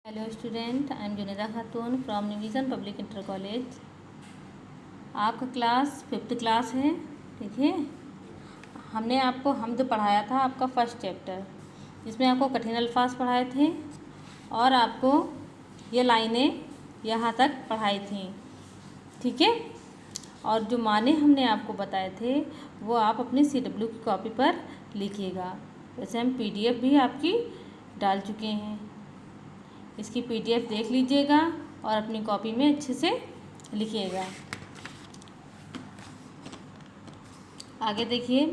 Hello student, I am जुनेदा Khatoon from new vision public inter college. आपका class 5th class है। ठीक है, हमने आपको हमद पढ़ाया था, आपका फर्स्ट चैप्टर, जिसमें आपको कठिन अल्फाज पढ़ाए थे और आपको ये लाइनें यहाँ तक पढ़ाई थी। ठीक है, और जो माने हमने आपको बताए थे वो आप अपनी CW की कॉपी पर लिखिएगा। वैसे हम PDF भी आपकी डाल चुके हैं, इसकी PDF देख लीजिएगा और अपनी कॉपी में अच्छे से लिखिएगा। आगे देखिए,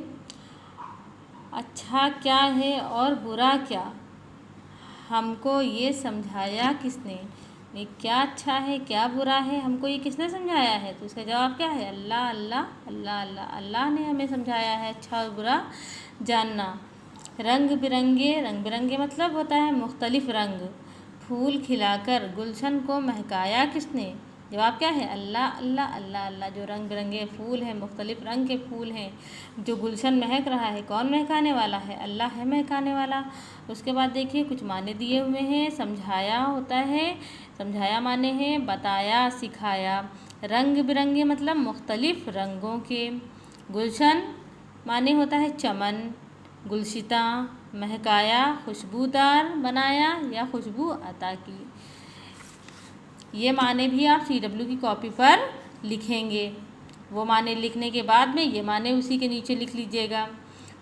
अच्छा क्या है और बुरा क्या, हमको ये समझाया किसने। ये क्या अच्छा है क्या बुरा है, हमको ये किसने समझाया है, तो इसका जवाब क्या है? अल्लाह अल्लाह अल्लाह अल्लाह। अल्लाह ने हमें समझाया है अच्छा और बुरा जानना। रंग बिरंगे मतलब होता है मुख्तलिफ रंग, फूल खिलाकर गुलशन को महकाया किसने। जवाब क्या है? अल्लाह अल्लाह अल्लाह अल्लाह। जो रंग बिरंगे फूल हैं, मुख्तलिफ रंग के फूल हैं, जो गुलशन महक रहा है, कौन महकाने वाला है? अल्लाह है महकाने वाला। उसके बाद देखिए कुछ माने दिए हुए हैं। समझाया होता है, समझाया माने हैं बताया सिखाया। रंग बिरंगे मतलब मुख्तलिफ रंगों के। गुलशन माने होता है चमन, गुलशिता, महकाया खुशबूदार बनाया या खुशबू अता की। ये माने भी आप CW की कॉपी पर लिखेंगे। वो माने लिखने के बाद में ये माने उसी के नीचे लिख लीजिएगा।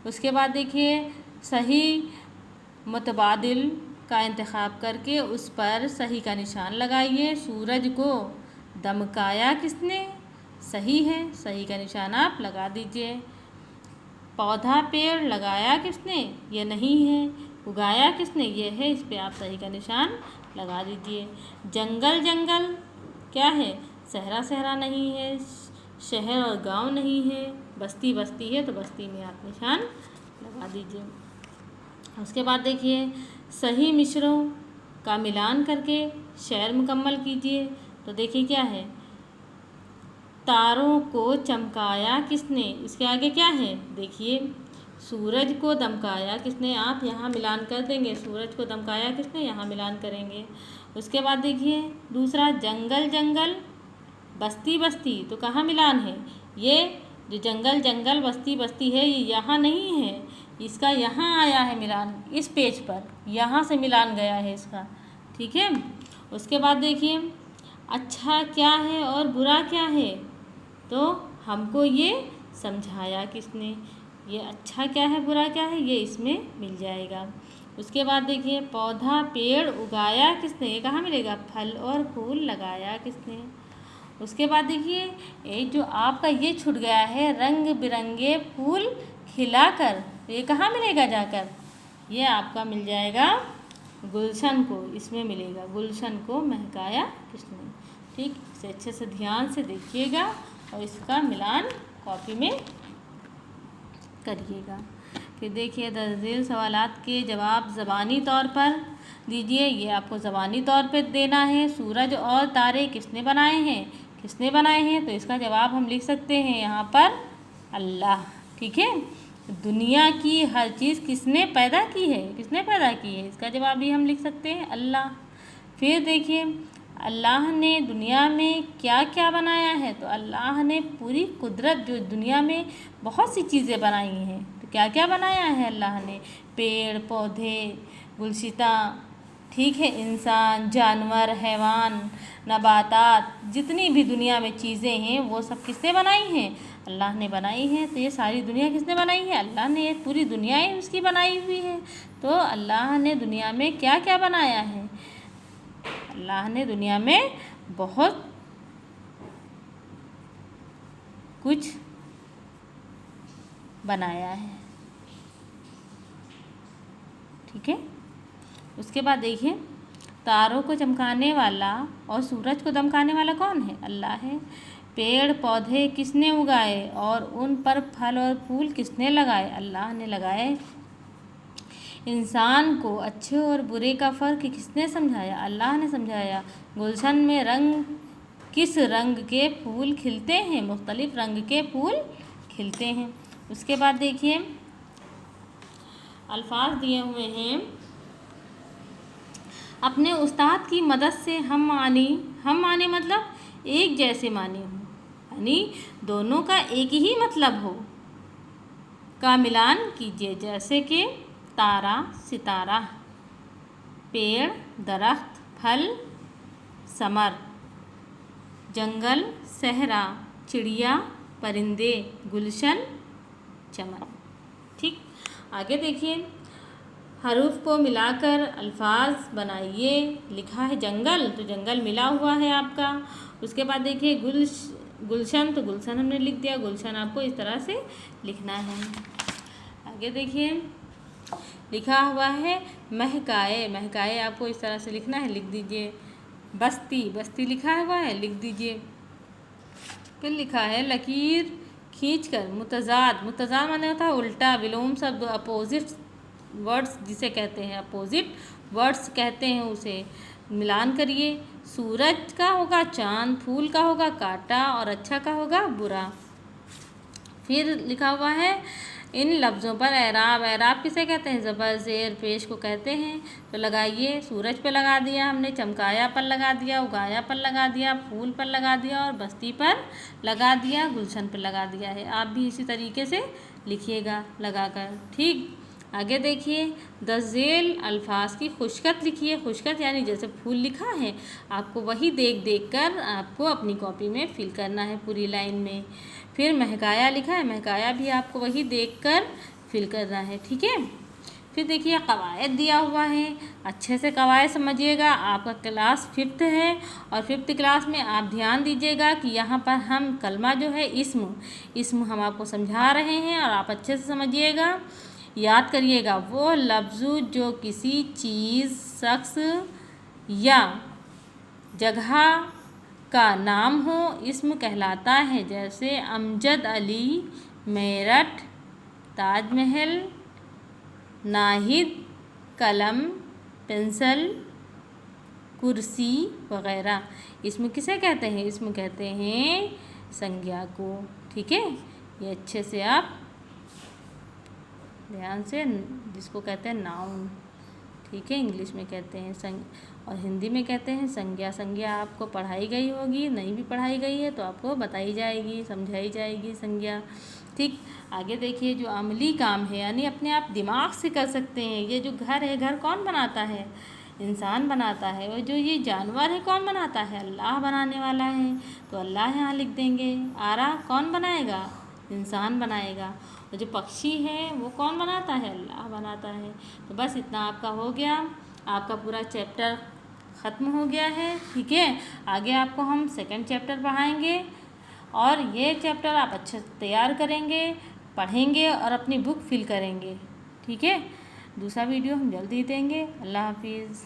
उसके बाद देखिए, सही मुतबादिल का इंतखाब करके उस पर सही का निशान लगाइए। सूरज को दमकाया किसने, सही है, सही का निशान आप लगा दीजिए। पौधा पेड़ लगाया किसने, ये नहीं है। उगाया किसने, ये है, इस पे आप सही का निशान लगा दीजिए। जंगल जंगल क्या है, सहरा सहरा नहीं है, शहर और गांव नहीं है, बस्ती बस्ती है, तो बस्ती में आप निशान लगा दीजिए। उसके बाद देखिए, सही मिसरों का मिलान करके शेर मुकम्मल कीजिए। तो देखिए क्या है, तारों को चमकाया किसने, इसके आगे क्या है देखिए, सूरज को दमकाया किसने, आप यहाँ मिलान कर देंगे। सूरज को दमकाया किसने, यहाँ मिलान करेंगे। उसके बाद देखिए दूसरा, जंगल जंगल बस्ती बस्ती, तो कहाँ मिलान है? ये जो जंगल जंगल बस्ती बस्ती है ये यहाँ नहीं है, इसका यहाँ आया है मिलान, इस पेज पर यहाँ से मिलान गया है इसका। ठीक है, उसके बाद देखिए, अच्छा क्या है और बुरा क्या है, तो हमको ये समझाया किसने। ये अच्छा क्या है बुरा क्या है ये इसमें मिल जाएगा। उसके बाद देखिए, पौधा पेड़ उगाया किसने, ये कहाँ मिलेगा? फल और फूल लगाया किसने। उसके बाद देखिए, एक जो आपका ये छूट गया है, रंग बिरंगे फूल खिलाकर, ये कहाँ मिलेगा जाकर? ये आपका मिल जाएगा गुलशन को, इसमें मिलेगा गुलशन को महकाया किसने। ठीक, इसे अच्छे से ध्यान से देखिएगा और इसका मिलान कॉपी में करिएगा। फिर देखिए, दर्जेल सवालात के जवाब ज़बानी तौर पर दीजिए। ये आपको ज़बानी तौर पर देना है। सूरज और तारे किसने बनाए हैं, किसने बनाए हैं, तो इसका जवाब हम लिख सकते हैं यहाँ पर अल्लाह। ठीक है, दुनिया की हर चीज़ किसने पैदा की है, किसने पैदा की है, इसका जवाब भी हम लिख सकते हैं अल्लाह। फिर देखिए, अल्लाह ने दुनिया में क्या क्या बनाया है, तो अल्लाह ने पूरी कुदरत, जो दुनिया में बहुत सी चीज़ें बनाई हैं, तो क्या क्या बनाया है अल्लाह ने? पेड़ पौधे, गुलशिता, ठीक है, इंसान, जानवर, हैवान, नबातात, जितनी भी दुनिया में चीज़ें हैं वो सब किसने बनाई हैं? अल्लाह ने बनाई हैं। तो ये सारी दुनिया किसने बनाई है? अल्लाह ने। ये पूरी दुनिया ही उसकी बनाई हुई है। तो अल्लाह ने दुनिया में क्या क्या बनाया है? अल्लाह ने दुनिया में बहुत कुछ बनाया है। ठीक है, उसके बाद देखिए, तारों को चमकाने वाला और सूरज को दमकाने वाला कौन है? अल्लाह है। पेड़ पौधे किसने उगाए और उन पर फल और फूल किसने लगाए? अल्लाह ने लगाए। इंसान को अच्छे और बुरे का फ़र्क किसने समझाया? अल्लाह ने समझाया। गुलशन में रंग, किस रंग के फूल खिलते हैं? मुख्तलिफ रंग के फूल खिलते हैं। उसके बाद देखिए, अल्फाज दिए हुए हैं। अपने उस्ताद की मदद से हम माने मतलब एक जैसे माने हों, यानी दोनों का एक ही मतलब हो, का मिलान कीजिए। जैसे कि तारा सितारा, पेड़ दरख्त, फल समर, जंगल सहरा, चिड़िया परिंदे, गुलशन चमन। ठीक, आगे देखिए, हरूफ को मिलाकर अल्फाज बनाइए। लिखा है जंगल, तो जंगल मिला हुआ है आपका। उसके बाद देखिए गुलशन, तो गुलशन हमने लिख दिया, गुलशन आपको इस तरह से लिखना है। आगे देखिए, लिखा हुआ है महकाए, महकाए आपको इस तरह से लिखना है, लिख दीजिए। बस्ती, बस्ती लिखा हुआ है, लिख दीजिए। फिर लिखा है लकीर खींचकर, मुतजाद, मुतजाद माने होता है उल्टा, विलोम शब्द, अपोजिट वर्ड्स जिसे कहते हैं, अपोजिट वर्ड्स कहते हैं, उसे मिलान करिए। सूरज का होगा चांद, फूल का होगा कांटा और अच्छा का होगा बुरा। फिर लिखा हुआ है इन लफ्ज़ों पर एराब, एराब किसे कहते हैं, ज़बर ज़ेर पेश को कहते हैं। तो लगाइए, सूरज पर लगा दिया हमने, चमकाया पर लगा दिया, उगाया पर लगा दिया, फूल पर लगा दिया और बस्ती पर लगा दिया, गुलशन पर लगा दिया है। आप भी इसी तरीके से लिखिएगा लगाकर। ठीक, आगे देखिए, दज़ेल अल्फाज की खुशखत लिखिए। खुशखत यानी जैसे फूल लिखा है, आपको वही देख देख कर आपको अपनी कॉपी में फिल करना है पूरी लाइन में। फिर महकाया लिखा है, महकाया भी आपको वही देख कर फिल करना है। ठीक है, फिर देखिए कवायद दिया हुआ है, अच्छे से कवायद समझिएगा। आपका क्लास 5th है और 5th क्लास में आप ध्यान दीजिएगा कि यहाँ पर हम कलमा जो है इस्म हम आपको समझा रहे हैं और आप अच्छे से समझिएगा, याद करिएगा। वो लफ्ज़ जो किसी चीज़, शख्स या जगह का नाम हो इस्म कहलाता है। जैसे अमजद अली, मेरठ, ताजमहल, नाहिद, कलम, पेंसिल, कुर्सी वगैरह। इसमें किसे कहते हैं, इसमें कहते हैं संज्ञा को। ठीक है, ये अच्छे से आप ध्यान से, जिसको कहते हैं नाउन। ठीक है, इंग्लिश में कहते हैं और हिंदी में कहते हैं संज्ञा। संज्ञा आपको पढ़ाई गई होगी, नहीं भी पढ़ाई गई है तो आपको बताई जाएगी, समझाई जाएगी संज्ञा। ठीक, आगे देखिए, जो अमली काम है यानी अपने आप दिमाग से कर सकते हैं। ये जो घर है, घर कौन बनाता है, इंसान बनाता है। और जो ये जानवर है कौन बनाता है, अल्लाह बनाने वाला है। तो अल्लाह यहाँ लिख देंगे। आरा कौन बनाएगा, इंसान बनाएगा। और जो पक्षी है वो कौन बनाता है, अल्लाह बनाता है। तो बस इतना आपका हो गया, आपका पूरा चैप्टर ख़त्म हो गया है। ठीक है, आगे आपको हम 2nd चैप्टर पढ़ाएंगे और ये चैप्टर आप अच्छे से तैयार करेंगे, पढ़ेंगे और अपनी बुक फिल करेंगे। ठीक है, दूसरा वीडियो हम जल्दी देंगे। अल्लाह हाफिज़।